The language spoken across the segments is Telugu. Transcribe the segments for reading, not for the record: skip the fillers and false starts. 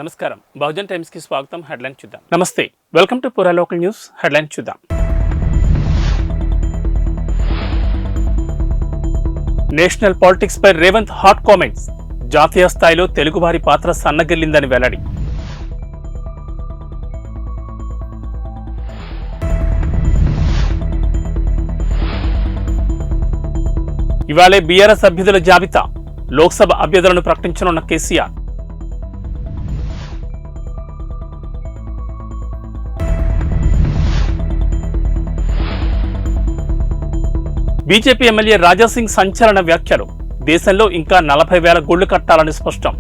నమస్కారం బహుజన్ టైమ్స్ కి స్వాగతం. హెడ్లైన్ చూద్దాం. నమస్తే, వెల్కమ్ టు పురా లోకల్ న్యూస్. హెడ్లైన్ చూద్దాం. నేషనల్ పాలిటిక్స్ పై రేవంత్ హాట్ కామెంట్స్. జాతీయ స్థాయిలో తెలుగువారి పాత్ర సన్నగిల్లిందని వెల్లడి. ఇవాళే బీఆర్ఎస్ అభ్యర్థుల జాబితా. లోక్సభ అభ్యర్థులను ప్రకటించనున్న కేసీఆర్. బీజేపీ ఎమ్మెల్యే రాజాసింగ్ సంచలన వ్యాఖ్యలు. దేశంలో ఇంకా 40,000 గుళ్లు కట్టాలని స్పష్టం.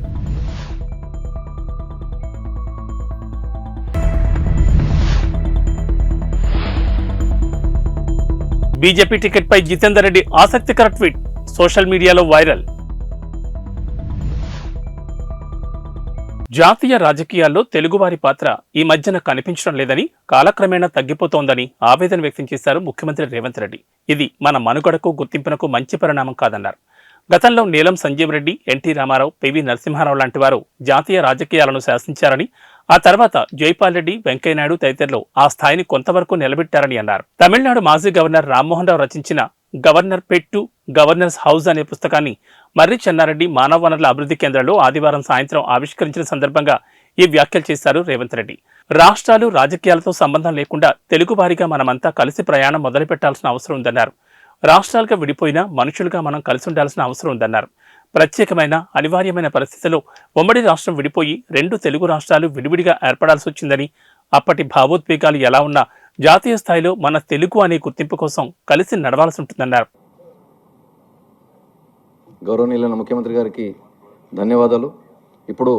బీజేపీ టికెట్పై జితేందర్ రెడ్డి ఆసక్తికర ట్వీట్ సోషల్ మీడియాలో వైరల్. జాతీయ రాజకీయాల్లో తెలుగువారి పాత్ర ఈ మధ్యన కనిపించడం లేదని, కాలక్రమేణా తగ్గిపోతోందని ఆవేదన వ్యక్తం చేశారు ముఖ్యమంత్రి రేవంత్ రెడ్డి. ఇది మన మనుగడకు గుర్తింపునకు మంచి పరిణామం కాదన్నారు. గతంలో నీలం సంజీవ్ రెడ్డి, ఎన్టీ రామారావు, పివి నరసింహారావు లాంటి వారు జాతీయ రాజకీయాలను శాసించారని, ఆ తర్వాత జైపాల్ రెడ్డి, వెంకయ్యనాయుడు తదితరులు ఆ స్థాయిని కొంతవరకు నిలబెట్టారని అన్నారు. తమిళనాడు మాజీ గవర్నర్ రామ్మోహన్ రావు రచించిన గవర్నర్ పెట్టు గవర్నర్స్ హౌస్ అనే పుస్తకాన్ని మర్రి చెన్నారెడ్డి మానవ వనరుల అభివృద్ధి కేంద్రంలో ఆదివారం సాయంత్రం ఆవిష్కరించిన సందర్భంగా ఈ వ్యాఖ్యలు చేశారు రేవంత్ రెడ్డి. రాష్ట్రాలు రాజకీయాలతో సంబంధం లేకుండా తెలుగువారిగా మనమంతా కలిసి ప్రయాణం మొదలుపెట్టాల్సిన అవసరం ఉందన్నారు. రాష్ట్రాలుగా విడిపోయినా మనుషులుగా మనం కలిసి ఉండాల్సిన అవసరం ఉందన్నారు. ప్రత్యేకమైన అనివార్యమైన పరిస్థితుల్లో ఉమ్మడి రాష్ట్రం విడిపోయి 2 తెలుగు రాష్ట్రాలు విడివిడిగా ఏర్పడాల్సి వచ్చిందని, అప్పటి భావోద్వేగాలు ఎలా ఉన్నా జాతీయ స్థాయిలో మన తెలుగు అనే గుర్తింపు కోసం కలిసి నడవాల్సి ఉంటుందన్నారు. గౌరవనీయులైన ముఖ్యమంత్రి గారికి ధన్యవాదాలు. ఇప్పుడు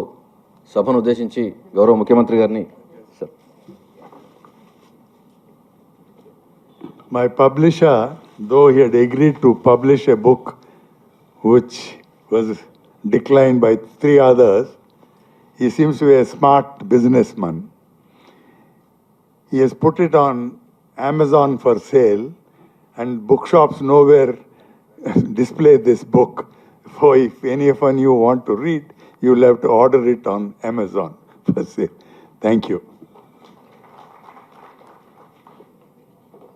సభను ఉద్దేశించి గౌరవ ముఖ్యమంత్రి గారిని My publisher, though he had agreed to publish a book which was declined by 3 others, he seems to be a smart businessman. He has put it on Amazon for sale, and bookshops nowhere display this book. So if any of you want to read, you will have to order it on Amazon for sale. Thank you.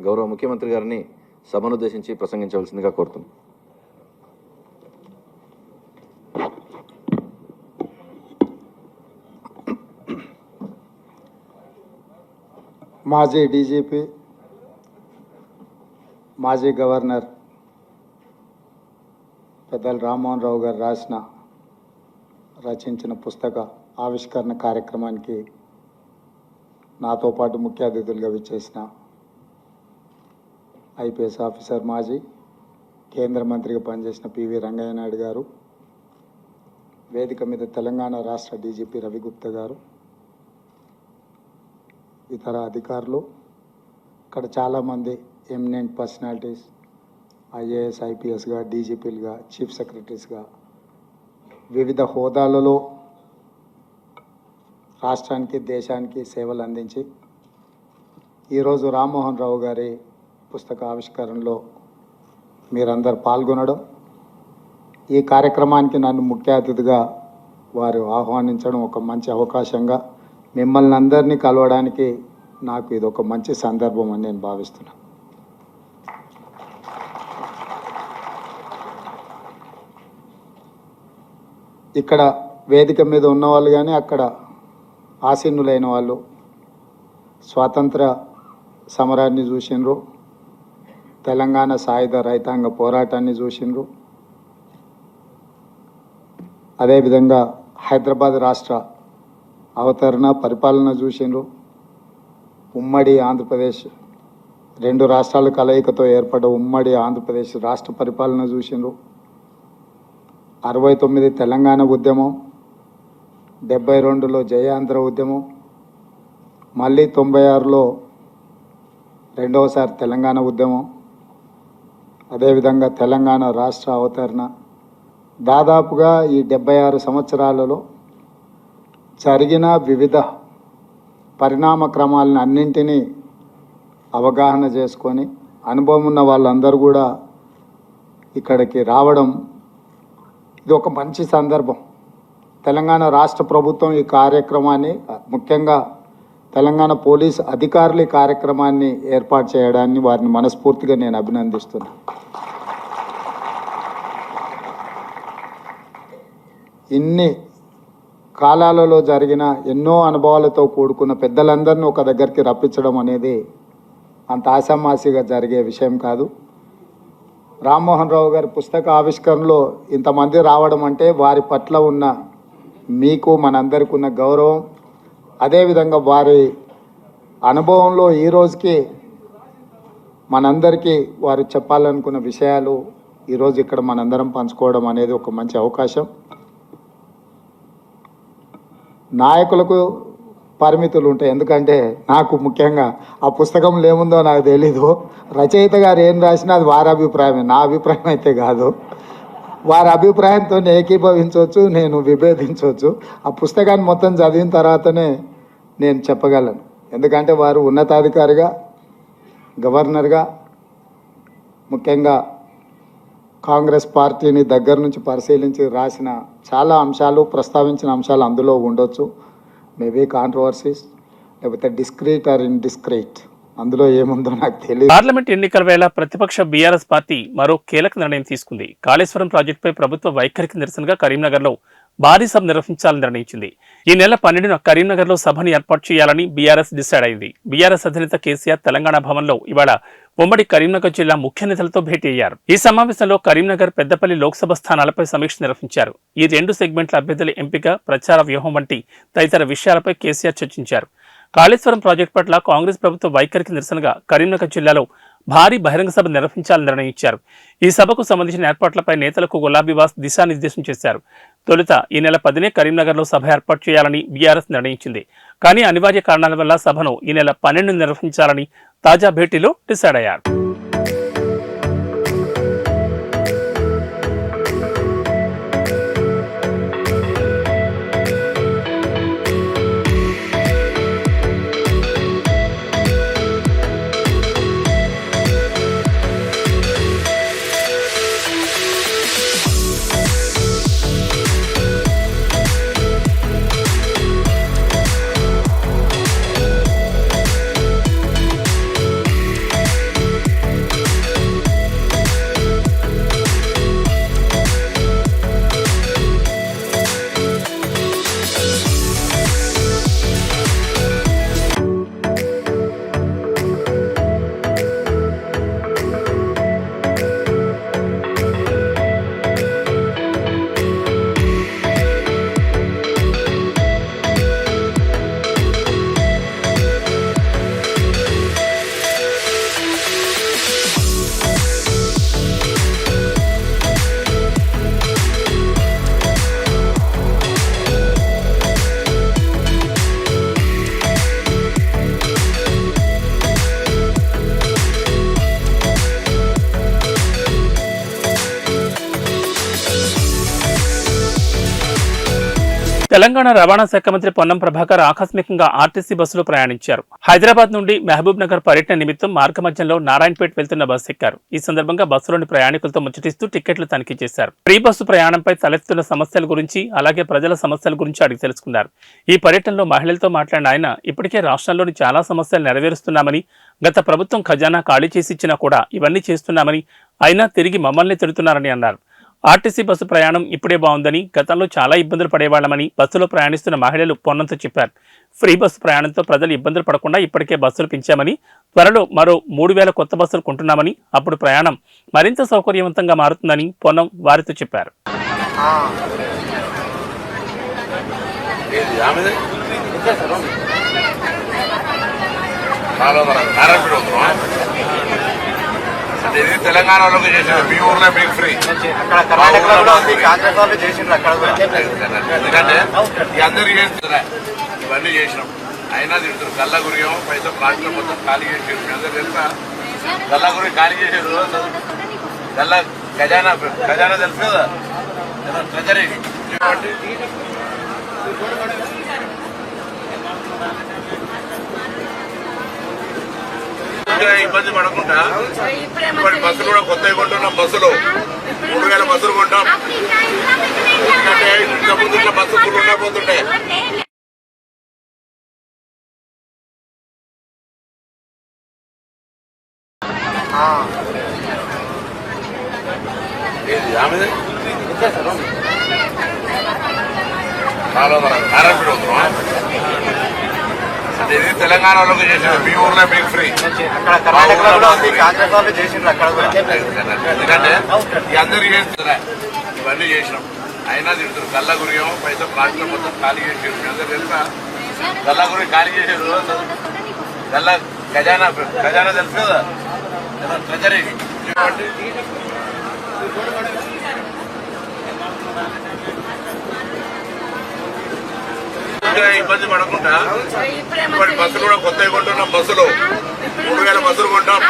గౌరవ ముఖ్యమంత్రి గారిని సభను ఉద్దేశించి ప్రసంగించవలసిందిగా కోరుతున్నాను. మాజీ డీజీపీ, మాజీ గవర్నర్ పెద్దలు రామ్మోహన్ రావు గారు రచించిన పుస్తక ఆవిష్కరణ కార్యక్రమానికి నాతో పాటు ముఖ్య అతిథులుగా విచ్చేసిన ఐపీఎస్ ఆఫీసర్, మాజీ కేంద్ర మంత్రిగా పనిచేసిన పివి రంగయ్య నాయుడు గారు, వేదిక మీద తెలంగాణ రాష్ట్ర డీజీపీ రవిగుప్తా గారు, ఇతర అధికారులు, ఇక్కడ చాలామంది ఎమినెంట్ పర్సనాలిటీస్, ఐఏఎస్, ఐపీఎస్గా, డీజీపీలుగా, చీఫ్ సెక్రటరీస్గా వివిధ హోదాలలో రాష్ట్రానికి, దేశానికి సేవలు అందించి ఈరోజు రామ్మోహన్ రావు గారి పుస్తక ఆవిష్కరణలో మీరందరూ పాల్గొనడం, ఈ కార్యక్రమానికి నన్ను ముఖ్య అతిథిగా వారు ఆహ్వానించడం ఒక మంచి అవకాశంగా, మిమ్మల్ని అందరినీ కలవడానికి నాకు ఇది ఒక మంచి సందర్భం అని నేను భావిస్తున్నాను. ఇక్కడ వేదిక మీద ఉన్నవాళ్ళు కానీ అక్కడ ఆసీనులైన వాళ్ళు స్వాతంత్ర సమరాన్ని చూసినారు, తెలంగాణ సాయుధ రైతాంగ పోరాటాన్ని చూసినారు, అదేవిధంగా హైదరాబాద్ రాష్ట్ర అవతరణ పరిపాలన చూసినారు, ఉమ్మడి ఆంధ్రప్రదేశ్ 2 రాష్ట్రాల కలయికతో ఏర్పడ్డ ఉమ్మడి ఆంధ్రప్రదేశ్ రాష్ట్ర పరిపాలన చూసినారు, 69 తెలంగాణ ఉద్యమం, 72లో జయాంధ్ర ఉద్యమం, మళ్ళీ 96లో రెండవసారి తెలంగాణ ఉద్యమం, అదేవిధంగా తెలంగాణ రాష్ట్ర అవతరణ. దాదాపుగా ఈ 76 సంవత్సరాలలో జరిగిన వివిధ పరిణామ క్రమాలను అన్నింటినీ అవగాహన చేసుకొని అనుభవం ఉన్న వాళ్ళందరూ కూడా ఇక్కడికి రావడం ఇది ఒక మంచి సందర్భం. తెలంగాణ రాష్ట్ర ప్రభుత్వం ఈ కార్యక్రమాన్ని, ముఖ్యంగా తెలంగాణ పోలీస్ అధికారులు ఈ కార్యక్రమాన్ని ఏర్పాటు చేయడాన్ని వారిని మనస్ఫూర్తిగా నేను అభినందిస్తున్నాను. ఇన్ని కాలాలలో జరిగిన ఎన్నో అనుభవాలతో కూడుకున్న పెద్దలందరినీ ఒక దగ్గరికి రప్పించడం అనేది అంత ఆషామాషిగా జరిగే విషయం కాదు. రామ్మోహన్ రావు గారి పుస్తక ఆవిష్కరణలో ఇంతమంది రావడం అంటే వారి పట్ల ఉన్న మీకు మనందరికీ ఉన్న గౌరవం, అదేవిధంగా వారి అనుభవంలో ఈ రోజుకి మనందరికీ వారు చెప్పాలనుకున్న విషయాలు ఈరోజు ఇక్కడ మనందరం పంచుకోవడం అనేది ఒక మంచి అవకాశం. నాయకులకు పరిమితులు ఉంటాయి, ఎందుకంటే నాకు ముఖ్యంగా ఆ పుస్తకంలో ఏముందో నాకు తెలీదు. రచయిత గారు ఏం రాసినా అది వారి అభిప్రాయమే, నా అభిప్రాయం అయితే కాదు. వారి అభిప్రాయంతో ఏకీభవించవచ్చు, నేను విభేదించవచ్చు. ఆ పుస్తకాన్ని మొత్తం చదివిన తర్వాతనే నేను చెప్పగలను. ఎందుకంటే వారు ఉన్నతాధికారిగా, గవర్నర్గా, ముఖ్యంగా కాంగ్రెస్ పార్టీని దగ్గర నుంచి పరిశీలించి రాసిన చాలా అంశాలు, ప్రస్తావించిన అంశాలు అందులో ఉండొచ్చు. మేబీ కాంట్రవర్సీస్, లేకపోతే డిస్క్రీట్ ఆర్ ఇండిస్క్రీట్, అందులో ఏముందో నాకు తెలియదు. పార్లమెంట్ ఎన్నికల వేళ ప్రతిపక్ష బీఆర్ఎస్ పార్టీ మరో కీలక నిర్ణయం తీసుకుంది. కాళేశ్వరం ప్రాజెక్టుపై ప్రభుత్వ వైఖరికి నిరసనగా కరీంనగర్లో భారీ సభ నిర్వహించాలని నిర్ణయించింది. ఈ నెల 12న కరీంనగర్లో సభని ఏర్పాటు చేయాలని బీఆర్ఎస్ డిసైడ్ అయింది. బీఆర్ఎస్ అధినేత కేసీఆర్ తెలంగాణ భవన్లో ఇవాళ ఉమ్మడి కరీంనగర్ జిల్లా ముఖ్య నేతలతో భేటీ అయ్యారు. ఈ సమావేశంలో కరీంనగర్, పెద్దపల్లి లోక్సభ స్థానాలపై సమీక్ష నిర్వహించారు. ఈ 2 సెగ్మెంట్ల అభ్యర్థుల ఎంపిక, ప్రచార వ్యూహం వంటి తదితర విషయాలపై కేసీఆర్ చర్చించారు. కాళేశ్వరం ప్రాజెక్టు పట్ల కాంగ్రెస్ ప్రభుత్వ వైఖరికి నిరసనగా కరీంనగర్ జిల్లాలో భారీ బహిరంగ సభ నిర్వహించాలని నిర్ణయించారు. ఈ సభకు సంబంధించిన ఏర్పాట్లపై నేతలకు గులాబీవాస్ దిశానిర్దేశం చేశారు. తొలుత ఈ నెల 10నే కరీంనగర్లో సభ ఏర్పాటు చేయాలని బీఆర్ఎస్ నిర్ణయించింది. కానీ అనివార్య కారణాల వల్ల సభను ఈ నెల 12న నిర్వహించాలని తాజా భేటీలో డిసైడ్ అయ్యారు. తెలంగాణ రవాణా శాఖ మంత్రి పొన్నం ప్రభాకర్ ఆకస్మికంగా ఆర్టీసీ బస్సులో ప్రయాణించారు. హైదరాబాద్ నుండి మహబూబ్ నగర్ పర్యటన నిమిత్తం మార్గ మధ్యంలో నారాయణపేట వెళ్తున్న బస్సు ఎక్కారు. ఈ సందర్భంగా బస్సులోని ప్రయాణికులతో ముచ్చటిస్తూ టికెట్లు తనిఖీ చేశారు. ఫ్రీ బస్సు ప్రయాణంపై తలెత్తుతున్న సమస్యల గురించి, అలాగే ప్రజల సమస్యల గురించి అడిగి తెలుసుకున్నారు. ఈ పర్యటనలో మహిళలతో మాట్లాడిన ఆయన ఇప్పటికే రాష్ట్రంలోని చాలా సమస్యలు నెరవేరుస్తున్నామని, గత ప్రభుత్వం ఖజానా ఖాళీ చేసి ఇచ్చినా కూడా ఇవన్నీ చేస్తున్నామని, అయినా తిరిగి మమ్మల్ని తిడుతున్నారని అన్నారు. ఆర్టీసీ బస్సు ప్రయాణం ఇప్పుడే బాగుందని, గతంలో చాలా ఇబ్బందులు పడేవాళ్లమని బస్సులో ప్రయాణిస్తున్న మహిళలు పొన్నంతో చెప్పారు. ఫ్రీ బస్సు ప్రయాణంతో ప్రజలు ఇబ్బందులు పడకుండా ఇప్పటికే బస్సులు పెంచామని, త్వరలో మరో 3000 కొత్త బస్సులు కొంటున్నామని, అప్పుడు ప్రయాణం మరింత సౌకర్యవంతంగా మారుతుందని పొన్నం వారితో చెప్పారు. అంటే ఇది తెలంగాణ వాళ్ళకి చేసిన, మీ ఊర్లో మీకు ఫ్రీ, ఎందుకంటే ఈ అందరూ చేస్తున్నా ఇవన్నీ చేసినాం. అయినా తిడుతున్నారు. గల్లగురియం పైసా ప్లాస్టర్ మొత్తం ఖాళీ చేసారు. మీ అందరూ తెలుసా? గల్లగురి ఖాళీ చేసారు. ఖజానా తెలుసు కదా, ట్రెజరీ. ఇబ్బంది పడకుండా ఇప్పటి బస్సులు కూడా కొత్తవి కొంటున్నాం. బస్సులు 3000 బస్సులు కొంటాం. ఎందుకంటే ఇంత ముందు బస్సు ఆర్ఎంపీ అవుతున్నాం అంటే ఇది తెలంగాణ వాళ్ళకి చేసారు, మీ ఊర్లో మీకు ఫ్రీ. ఎందుకంటే ఈ అందరు చేస్తున్నారా ఇవన్నీ చేసినాం, అయినా తిడుతున్నారు. గల్లా గురియం పైసా రాష్ట్రం మొత్తం ఖాళీ చేసారు. మీ అందరు తెలుసా గల్లా గురి ఖాళీ చేసారు? గల్లా ఖజానా తెలుసు కదా, ట్రెజరీ. ఇబ్బంది పడకుండా ఇప్పటి బస్సులు కూడా కొత్తవి కొంటున్నాం. బస్సులు 3000 బస్సులు కొంటాం.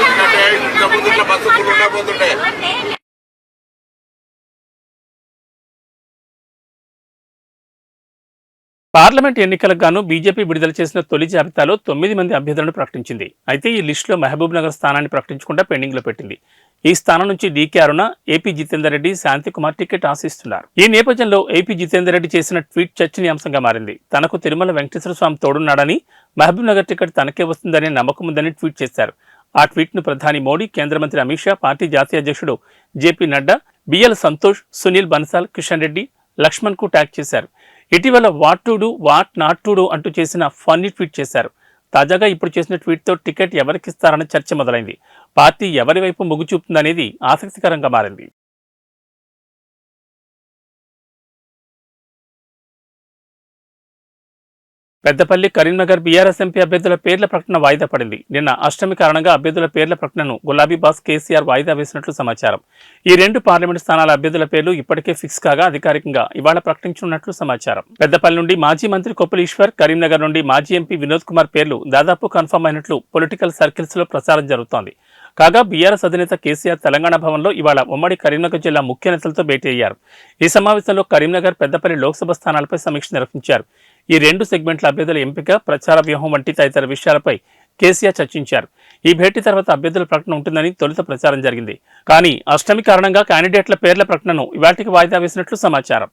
ఎందుకంటే ఇంత ముందు ఇట్లా బస్సు ఫుల్ ఉండకపోతుంటే. పార్లమెంట్ ఎన్నికలకు గాను బీజేపీ విడుదల చేసిన తొలి జాబితాలో 9 మంది అభ్యర్థులను ప్రకటించింది. అయితే ఈ లిస్టులో మహబూబ్ నగర్ స్థానాన్ని ప్రకటించకుండా పెండింగ్లో పెట్టింది. ఈ స్థానం నుంచి డీకే అరుణ, ఏపీ జితేందర్ రెడ్డి, శాంతికుమార్ టికెట్ ఆశిస్తున్నారు. ఈ నేపథ్యంలో ఏపీ జితేందర్ రెడ్డి చేసిన ట్వీట్ చర్చనీయాంశంగా మారింది. తనకు తిరుమల వెంకటేశ్వర స్వామి తోడున్నాడని, మహబూబ్ నగర్ టికెట్ తనకే వస్తుందనే నమ్మకం ఉందని ట్వీట్ చేశారు. ఆ ట్వీట్ను ప్రధాని మోడీ, కేంద్ర మంత్రి అమిత్ షా, పార్టీ జాతీయ అధ్యక్షుడు జేపీ నడ్డా, బిఎల్ సంతోష్, సునీల్ బన్సాల్, కిషన్ రెడ్డి, లక్ష్మణ్ కు ట్యాగ్ చేశారు. ఇటీవల what to do, what not to do అంటూ చేసిన ఫన్నీ ట్వీట్ చేశారు. తాజాగా ఇప్పుడు చేసిన ట్వీట్తో టికెట్ ఎవరికిస్తారన్న చర్చ మొదలైంది. పార్టీ ఎవరి వైపు మొగ్గు చూపుతుందనేది ఆసక్తికరంగా మారింది. పెద్దపల్లి, కరీంనగర్ బీఆర్ఎస్ ఎంపీ అభ్యర్థుల పేర్ల ప్రకటన వాయిదా పడింది. నిన్న అష్టమి కారణంగా అభ్యర్థుల పేర్ల ప్రకటనను గులాబీ బాస్ కేసీఆర్ వాయిదా వేసినట్లు సమాచారం. ఈ 2 పార్లమెంటు స్థానాల అభ్యర్థుల పేర్లు ఇప్పటికే ఫిక్స్ కాగా అధికారికంగా ఇవాళ ప్రకటించనున్నట్లు సమాచారం. పెద్దపల్లి నుండి మాజీ మంత్రి కొప్పుల ఈశ్వర్, కరీంనగర్ నుండి మాజీ ఎంపీ వినోద్ కుమార్ పేర్లు దాదాపు కన్ఫర్మ్ అయినట్లు పొలిటికల్ సర్కిల్స్ లో ప్రచారం జరుగుతోంది. కాగా బీఆర్ఎస్ అధినేత కేసీఆర్ తెలంగాణ భవన్లో ఇవాళ ఉమ్మడి కరీంనగర్ జిల్లా ముఖ్య నేతలతో భేటీ అయ్యారు. ఈ సమావేశంలో కరీంనగర్, పెద్దపల్లి లోక్సభ స్థానాలపై సమీక్ష నిర్వహించారు. ఈ 2 సెగ్మెంట్ల అభ్యర్థుల ఎంపిక, ప్రచార వ్యూహం వంటి తదితర విషయాలపై కేసీఆర్ చర్చించారు. ఈ భేటీ తర్వాత అభ్యర్థుల ప్రకటన ఉంటుందని తొలుత ప్రచారం జరిగింది. కానీ అష్టమి కారణంగా క్యాండిడేట్ల పేర్ల ప్రకటనను ఇవాటికి వాయిదా వేసినట్లు సమాచారం.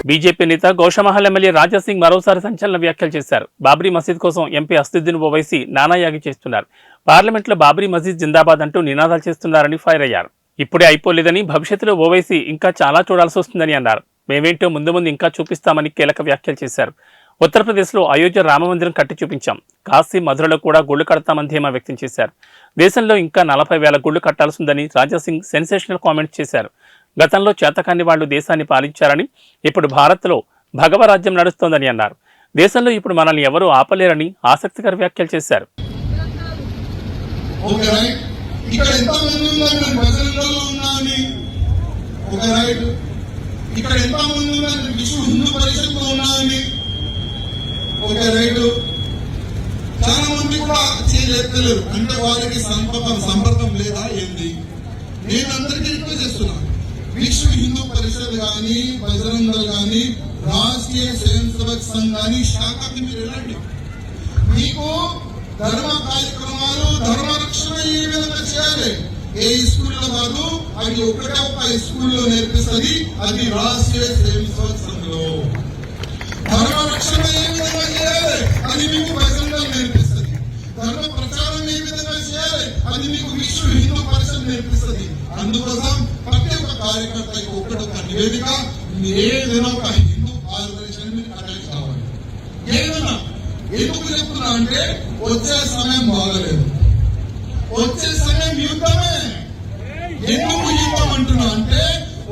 బీజేపీ నేత గోషమహల్ ఎమ్మెల్యే రాజాసింగ్ మరోసారి సంచలన వ్యాఖ్యలు చేశారు. బాబ్రీ మసీద్ కోసం ఎంపీ అసదుద్దీన్ ఓవైసీ నానాయాగి చేస్తున్నారు. పార్లమెంట్లో బాబ్రీ మసీద్ జిందాబాద్ అంటూ నినాదాలు చేస్తున్నారని ఫైర్ అయ్యారు. ఇప్పుడే అయిపోలేదని, భవిష్యత్తులో ఓవైసీ ఇంకా చాలా చూడాల్సి వస్తుందని అన్నారు. మేమేంటో ముందు ముందు ఇంకా చూపిస్తామని కీలక వ్యాఖ్యలు చేశారు. ఉత్తరప్రదేశ్లో అయోధ్య రామమందిరం కట్టి చూపించాం, కాశీ, మధురలో కూడా గుళ్లు కడతామని ధీమా వ్యక్తం చేశారు. దేశంలో ఇంకా 40,000 గుళ్లు కట్టాల్సిందని రాజాసింగ్ సెన్సేషనల్ కామెంట్స్ చేశారు. గతంలో చేతకాని వాళ్లు దేశాన్ని పాలించారని, ఇప్పుడు భారత్లో భగవరాజ్యం నడుస్తోందని అన్నారు. దేశంలో ఇప్పుడు మనల్ని ఎవరూ ఆపలేరని ఆసక్తికర వ్యాఖ్యలు చేశారు. చాలా మంది కూడా చేయలేరు, అంటే వాళ్ళకి సంపర్కం లేదా ఏంది. నేను అందరికీ రిక్వెస్ట్ చేస్తున్నాను, విశ్వ హిందూ పరిషత్ కానీ, బజరంగ దళ్ కానీ, రాష్ట్రీయ స్వయం సేవక్ సంఘ్ కానీ శాఖకి మీరు వెళ్ళండి. మీకు ధర్మ కార్యక్రమాలు, ధర్మ రక్షణ ఏ విధంగా చేయాలి ఏ స్కూల్లో కాదు, అది ఒకటే ఒక స్కూల్లో నేర్పిస్తుంది, అది రాష్ట్రీయ స్వయం సేవక్ సంఘంలో. ధర్మ రక్షణ ఏ విధంగా చేయాలి అది మీకు బజరంగ దళ్ నేర్పిస్తుంది. ధర్మ ప్రచారం ఏ విధంగా చేయాలి అది మీకు విశ్వ హిందూ పరిషత్ నేర్పిస్తుంది. అందుకోసం ప్రతి ఒక్క కార్యకర్తకి ఒకటొక నివేదిక, ఏదైనా ఒక హిందూ ఆర్గనైజేషన్ అటాచ్ కావాలి. ఏదైనా ఎందుకు చెప్తున్నా అంటే వచ్చే సమయం బాగలేదు, వచ్చే సమయం యుద్ధమే. ఎందుకు యుద్ధం అంటున్నా అంటే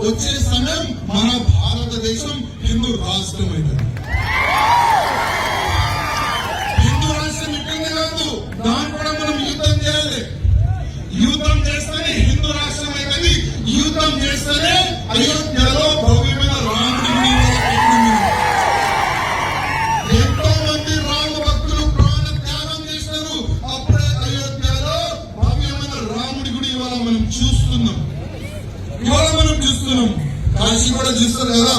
వచ్చే సమయం మన భారతదేశం హిందూ రాష్ట్రం అవుతుంది. హిందూ రాష్ట్రం ఇట్టింది కాదు, దాని కూడా మనం యుద్ధం చేయాలి. యుద్ధం చేస్తేనే హిందూ రాష్ట్రం అవుతుంది. యుద్ధం చేస్తేనే అయోధ్యలో భవ్యమైన రాముడి ఎంతో మంది రామ భక్తులు ప్రాణ త్యాగం చేశారు. అప్పుడే అయోధ్యలో భవ్యమైన రాముడి గుడి ఇవాళ మనం చూస్తున్నాం. కాశీ కూడా చూస్తారు కదా,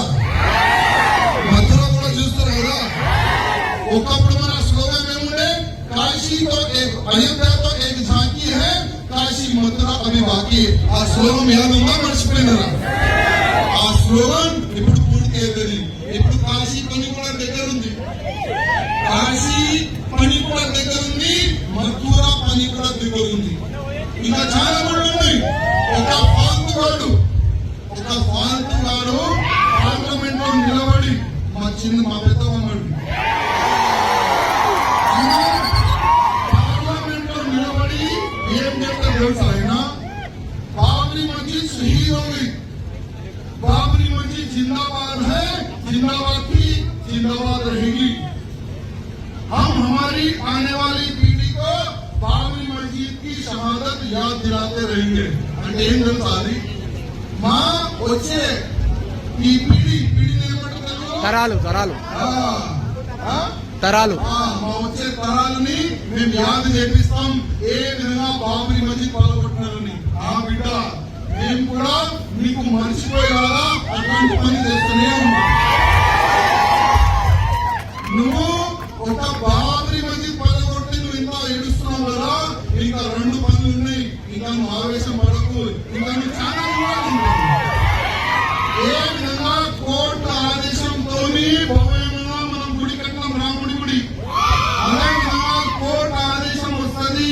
మథుర కూడా చూస్తారు కదా. ఒకప్పుడు మన స్లోగన్ ఏముండే, కాశీతో అయోధ్యతో ఏక ఝాంకీ హై, కాశీ మథుర అవి బాకీ. ఆ స్లోగన్ ఏదన్నా మర్చిపోయినారా? ఆ స్లోగన్ ఇప్పుడు పూర్తి అవుతుంది. ఇప్పుడు కాశీ పని కూడా దగ్గర ఉంది, కాశీ పని కూడా దగ్గర ఉంది, మథుర పని కూడా దగ్గర ఉంది. ఇంకా చాలా కూడా ఉన్నాయి. ఒక ఫాల్తుగాడు పార్లమెంట్ లో నిలబడి మా పెద్దమ్మడు పార్లమెంట్ లో నిలబడి ఏం చెప్తారు తెలుసా? ఆయన బాబ్రీ మస్జిద్ షహీద్ హోगी, बाबरी मस्जिद जिंदाबाद है, जिंदाबाद की जिंदाबाद रहेगी. हम हमारी आने वाली पीढ़ी को बाबरी मस्जिद की शहादत याद दिलाते रहेंगे. అంటే ఏం తెలుసా? అది మా వచ్చే ఈ పీढ़ी తరాలు మా వచ్చే తరాలని మేము యాద్ చేపిస్తాం ఏ విధంగా బాబరీ మస్జిద్ పాల్గొంటున్నారని. ఆ బిడ్డ మేము కూడా మీకు మర్చిపోయేలా అటువంటి పని చేస్తూనే ఉన్నాం. నువ్వు ఒక బాబరీ మస్జిద్ పాల్గొట్టి నువ్వు ఇంకా ఏడుస్తున్నావు కదా, ఇంకా 2 పనులు ఉన్నాయి. ఇంకా నువ్వు ఆవేశం పడకు, ఇంకా నువ్వు చాలా ఏ విధంగా కోర్టు ఆదేశంతో భవ్యంగా మనం గుడి కట్టినాం, రాముడి గుడి. అదే విధంగా కోర్టు ఆదేశం వస్తుంది,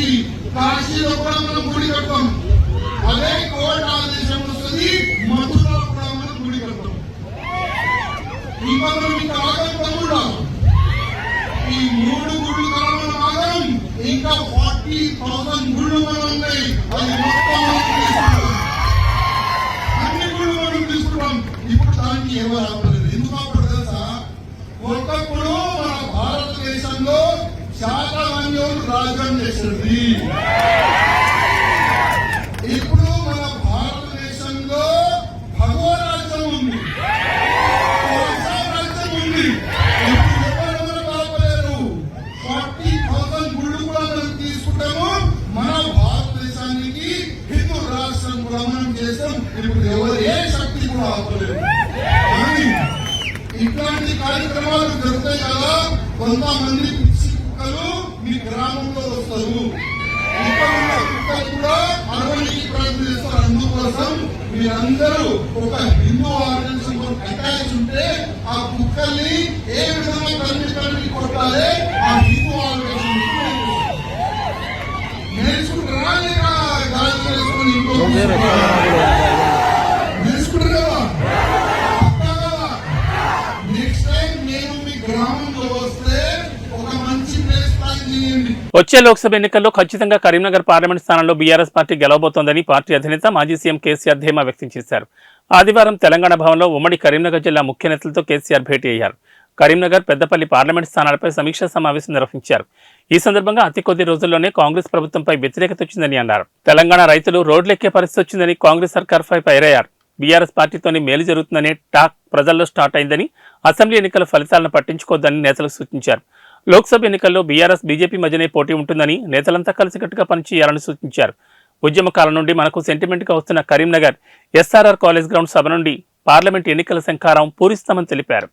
కాశీలో కూడా మనం గుడి కట్టాం. అదే కోర్టు ఆదేశం వస్తుంది, మథురలో కూడా మనం గుడి కట్టాం. ఇంకా మనం ఇంకా ఆగం తమ్ముడా, ఈ 3 గుళ్ళు కూడా మనం ఆగం. ఇంకా 40,000 గుళ్ళు మనం ఉన్నాయి. అది మొత్తం అన్ని గుళ్ళు మనం తీసుకున్నాం. ఇప్పుడు దానికి ఎవరు ఆపలేదు. ఎందుకు ఆపలేదు తెలుసా? ఒకప్పుడు మన భారతదేశంలో శాతవాహనులు రాజ్యం చేసింది. ఇప్పుడు మన భారతదేశంలో భగవరాజ్యం ఉంది, రాజ్యం ఉంది. ఇప్పుడు ఎవరెవరు ఆపలేరు. 40,000 గుళ్ళు కూడా మనం తీసుకుంటాము. మన భారతదేశానికి హిందూ రాష్ట్రం కూడా మనం చేస్తాం. ఇప్పుడు ఎవరు ఏ శక్తి కూడా ఆపలేదు. కానీ ఇట్లాంటి కార్యక్రమాలు జరుగుతాయి కదా, కొంతమంది పిచ్చి కుక్కలు మీ గ్రామంలో వస్తారు. ఇక్కడ ఉన్న కుక్కలు కూడా అరవడానికి ప్రయత్నం చేస్తారు. అందుకోసం మీరందరూ ఒక హిందూ ఆర్గనైజేషన్ అటాచ్ ఉంటే ఆ కుక్కల్ని ఏ విధంగా కలిపి కొట్టాలి ఆ హిందూ ఆర్గనైజేషన్ నేర్చుకుంటారా? నేర్చుకుంటారా? నెక్స్ట్ టైం నేను మీ గ్రామంలో వస్తే ఒక మంచి ప్లేస్ ప్లాన్ చేయండి. వచ్చే లోక్సభ ఎన్నికల్లో ఖచ్చితంగా కరీంనగర్ పార్లమెంట్ స్థానంలో బీఆర్ఎస్ పార్టీ గెలవబోతోందని పార్టీ అధినేత మాజీ సీఎం కేసీఆర్ ధీమా వ్యక్తం చేశారు. ఆదివారం తెలంగాణ భవన్లో ఉమ్మడి కరీంనగర్ జిల్లా ముఖ్య నేతలతో కేసీఆర్ భేటీ అయ్యారు. కరీంనగర్, పెద్దపల్లి పార్లమెంట్ స్థానాలపై సమీక్షా సమావేశం నిర్వహించారు. ఈ సందర్భంగా అతి కొద్ది రోజుల్లోనే కాంగ్రెస్ ప్రభుత్వంపై వ్యతిరేకత వచ్చిందని అన్నారు. తెలంగాణ రైతులు రోడ్లెక్కే పరిస్థితి వచ్చిందని కాంగ్రెస్ సర్కార్పై ఫైరయ్యారు. బీఆర్ఎస్ పార్టీతోనే మేలు జరుగుతుందనే టాక్ ప్రజల్లో స్టార్ట్ అయిందని, అసెంబ్లీ ఎన్నికల ఫలితాలను పట్టించుకోవద్దని నేతలకు సూచించారు. లోక్సభ ఎన్నికల్లో బీఆర్ఎస్, బీజేపీ మధ్యనే పోటీ ఉంటుందని, నేతలంతా కలిసికట్టుగా పనిచేయాలని సూచించారు. ఉద్యమకాలం నుండి మనకు సెంటిమెంట్గా వస్తున్న కరీంనగర్ ఎస్ఆర్ఆర్ కాలేజ్ గ్రౌండ్ సభ నుండి పార్లమెంట్ ఎన్నికల శంఖారం పూరిస్తామని తెలిపారు.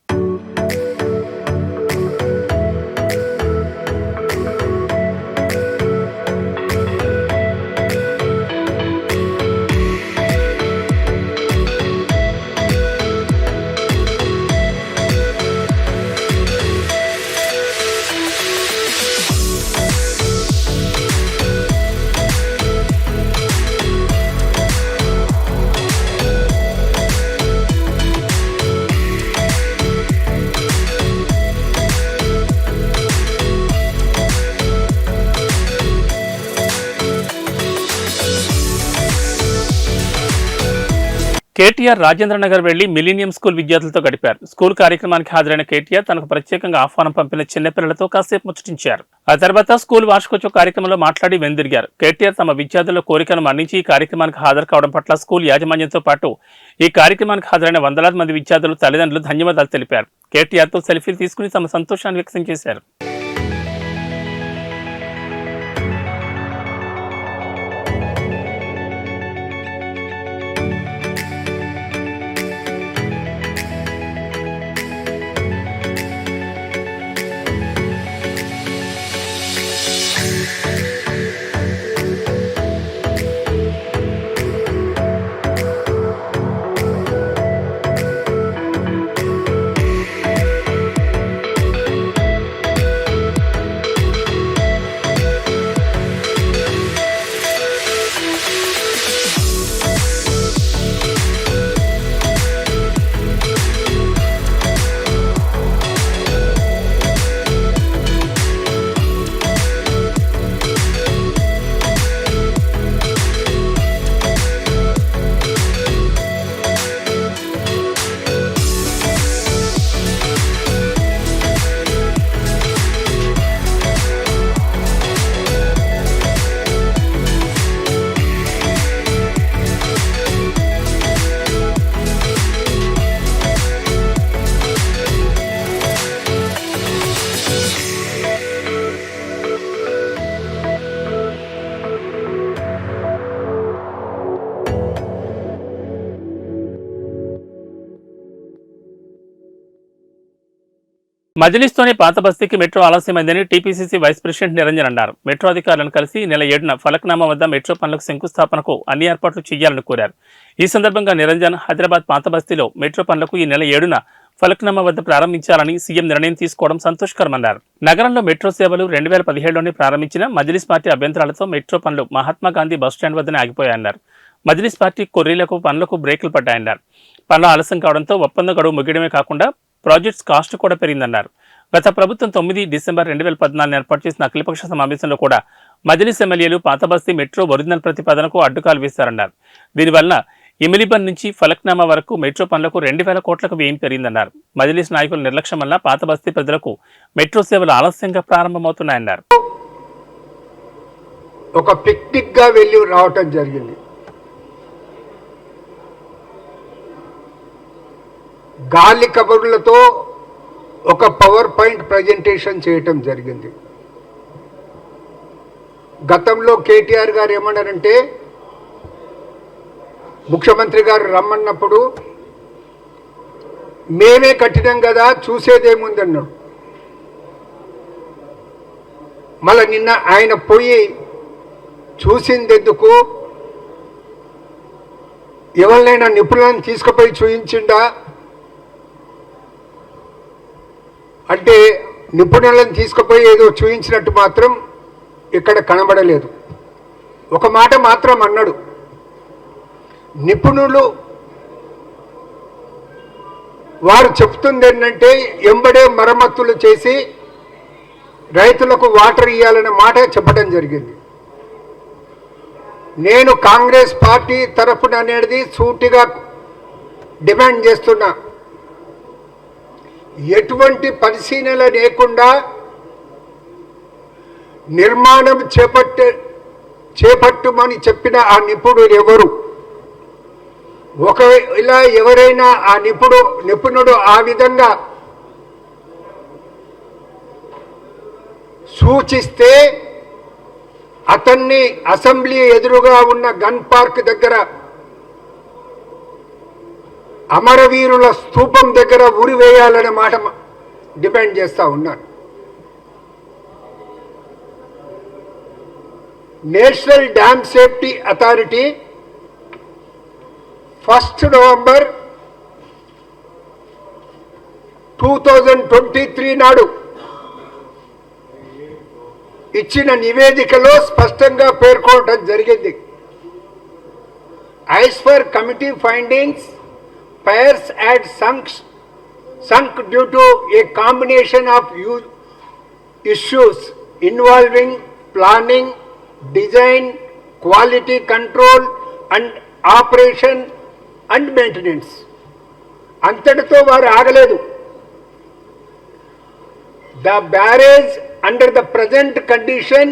కేటీఆర్ రాజేంద్రనగర్ వెళ్లి మిలీనియం స్కూల్ విద్యార్థులతో గడిపారు. స్కూల్ కార్యక్రమానికి హాజరైన కేటీఆర్ తనకు ప్రత్యేకంగా ఆహ్వానం పంపిన చిన్నపిల్లలతో కాసేపు ముచ్చటించారు. ఆ తర్వాత స్కూల్ వార్షికోత్సవ కార్యక్రమంలో మాట్లాడి వెనుదిరిగారు. కేటీఆర్ తమ విద్యార్థుల కోరికను మన్నించి ఈ కార్యక్రమానికి హాజరు కావడం పట్ల స్కూల్ యాజమాన్యంతో పాటు ఈ కార్యక్రమానికి హాజరైన వందలాది మంది విద్యార్థులు తల్లిదండ్రులు ధన్యవాదాలు తెలిపారు. కేటీఆర్తో సెల్ఫీలు తీసుకుని తమ సంతోషాన్ని వ్యక్తం చేశారు. మజ్లిస్తోనే పాత బస్తీకి మెట్రో ఆలస్యమైందని టీపీసీసీ వైస్ ప్రెసిడెంట్ నిరంజన్ అన్నారు. మెట్రో అధికారులను కలిసి నెల 7న ఫలక్నామా వద్ద మెట్రో పనులకు శంకుస్థాపనకు అన్ని ఏర్పాట్లు చేయాలని కోరారు. ఈ సందర్భంగా నిరంజన్ హైదరాబాద్ పాత బస్తీలో మెట్రో పనులకు ఈ నెల 7న ఫలక్నామా వద్ద ప్రారంభించాలని సీఎం నిర్ణయం తీసుకోవడం సంతోషకరమన్నారు. నగరంలో మెట్రో సేవలు 2017లోనే ప్రారంభించిన మజ్లిస్ పార్టీ అభ్యంతరాలతో మెట్రో పనులు మహాత్మాగాంధీ బస్టాండ్ వద్దనే ఆగిపోయాయన్నారు. మజ్లిస్ పార్టీ కొర్రీలకు పనులకు బ్రేకులు పడ్డాయన్నారు. పనులు ఆలస్యం కావడంతో ఒప్పంద గడువు ముగియడమే కాకుండా ప్రాజెక్ట్స్ కాస్ట్ కూడా పెరిగిందన్నారు. గత ప్రభుత్వం 9 డిసెంబర్ 2014 ఏర్పాటు చేసిన అఖిలపక్ష సమావేశంలో కూడా మజ్లిస్ ఎమ్మెల్యేలు పాత బస్తీ మెట్రో ఒరిజినల్ ప్రతిపాదనకు అడ్డుకాలు వేశారన్నారు. దీనివల్ల ఇమిలిబన్ నుంచి ఫలక్నామా వరకు మెట్రో పనులకు 2000 కోట్లకు వ్యయం పెరిగిందన్నారు. మజ్లిస్ నాయకుల నిర్లక్ష్యం వల్ల పాత బస్తీ ప్రజలకు మెట్రో సేవలు ఆలస్యంగా ప్రారంభమవుతున్నాయన్నారు. ఒక పిక్నిక్ గా వెళ్ళి రావటం జరిగింది. గాలి కబుర్లతో ఒక పవర్ పాయింట్ ప్రజెంటేషన్ చేయటం జరిగింది. గతంలో కేటీఆర్ గారు ఏమన్నారంటే, ముఖ్యమంత్రి గారు రమ్మన్నప్పుడు మేమే కట్టినాం కదా చూసేదేముందన్నాడు. మళ్ళీ నిన్న ఆయన పోయి చూసిందెందుకు, ఎవరినైనా నిపుణులను తీసుకుపోయి చూయించిండా అంటే నిపుణులను తీసుకుపోయి ఏదో చూయించినట్టు మాత్రం ఇక్కడ కనబడలేదు. ఒక మాట మాత్రం అన్నాడు, నిపుణులు వారు చెప్తుంది ఏంటంటే ఎంబడే మరమ్మతులు చేసి రైతులకు వాటర్ ఇవ్వాలనే మాట చెప్పడం జరిగింది. నేను కాంగ్రెస్ పార్టీ తరఫున అనేది సూటిగా డిమాండ్ చేస్తున్నా, ఎటువంటి పరిశీలన లేకుండా నిర్మాణం చేపట్టమని చెప్పిన ఆ నిపుణుడు ఎవరు? ఒకవేళ ఎవరైనా ఆ నిపుణుడు ఆ విధంగా సూచిస్తే అతన్ని అసెంబ్లీ ఎదురుగా ఉన్న గన్ పార్క్ దగ్గర అమరవీరుల స్తూపం దగ్గర ఉరివేయాలనే మాట డిమాండ్ చేస్తా ఉన్నాను. National dam safety authority 1 November 2023 నాడు ఇచ్చిన నివేదికలో స్పష్టంగా పేర్కొనడం జరిగింది. As per committee findings, piers had sunk due to a combination of issues involving planning, design, quality control and operation and maintenance. అంతటితో వారు ఆగలేదు. The barrage under the present condition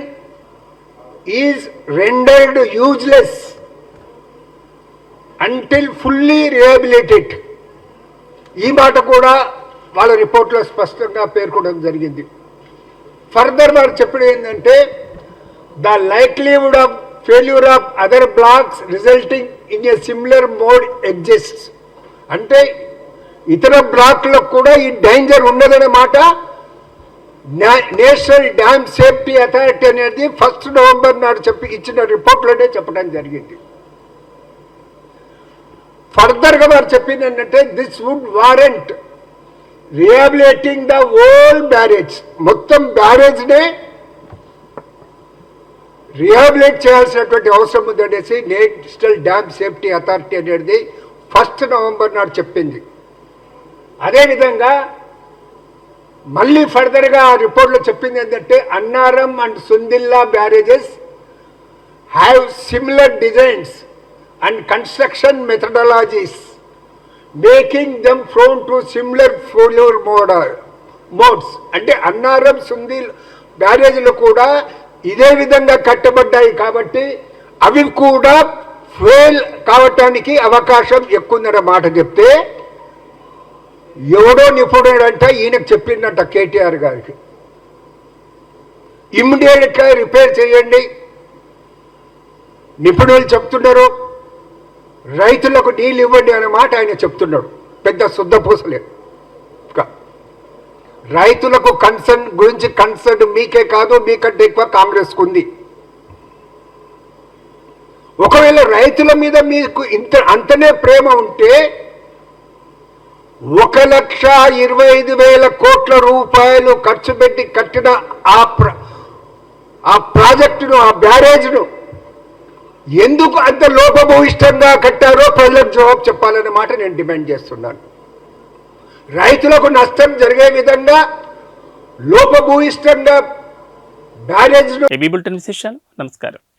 is rendered useless until fully rehabilitated. ఈ మాట కూడా వాళ్ళ రిపోర్ట్లో స్పష్టంగా పేర్కొనడం జరిగింది. ఫర్దర్ వారు చెప్పడం ఏంటంటే the likelihood of failure of other blocks resulting in a similar mode exists. అంటే ఇతర బ్లాక్లకు కూడా ఈ డేంజర్ ఉన్నదనే మాట నేషనల్ డ్యామ్ సేఫ్టీ అథారిటీ అనేది 1 నవంబర్ నాడు ఇచ్చిన రిపోర్ట్లోనే చెప్పడం జరిగింది. ఫర్దర్గా వారు చెప్పింది ఏంటంటే this would warrant rehabilitating the whole barrage. మొత్తం బ్యారేజ్నే రిహాబిలిటేట్ చేయాల్సినటువంటి అవసరం ఉందనేసి నేషనల్ డ్యామ్ సేఫ్టీ అథారిటీ అనేది 1 నవంబర్ నాడు చెప్పింది. అదేవిధంగా మళ్ళీ ఫర్దర్గా ఆ రిపోర్ట్లో చెప్పింది ఏంటంటే Annaram and Sundilla barrages have similar designs and construction methodologies making them prone to similar failure modes. అంటే అన్నారం సుందిల్ బ్యారేజ్లు కూడా ఇదే విధంగా కట్టబడ్డాయి కాబట్టి అవి కూడా ఫెయిల్ కావటానికి అవకాశం ఎక్కువ ఉందన్న మాట చెప్తే ఎవడో నిపుణుడంట ఈయనకు చెప్పిందంట కేటీఆర్ గారికి ఇమ్మీడియట్గా రిపేర్ చేయండి. నిపుణులు చెప్తున్నారు రైతులకు నీళ్ళు ఇవ్వండి అనే మాట ఆయన చెప్తున్నాడు. పెద్ద శుద్ధపూసలే. రైతులకు కన్సర్న్ మీకే కాదు, మీకంటే ఎక్కువ కాంగ్రెస్కు ఉంది. ఒకవేళ రైతుల మీద మీకు అంతనే ప్రేమ ఉంటే 1,25,000 కోట్ల రూపాయలు ఖర్చు పెట్టి కట్టిన ఆ ప్రాజెక్టును, ఆ బ్యారేజ్ను ఎందుకు అంత లోపభూయిష్టంగా కట్టారో ప్రజలకు జవాబు చెప్పాలనే మాట నేను డిమాండ్ చేస్తున్నాను. రైతులకు నష్టం జరిగే విధంగా లోపభూయిష్టంగా బ్యారేజ్ను నమస్కారం.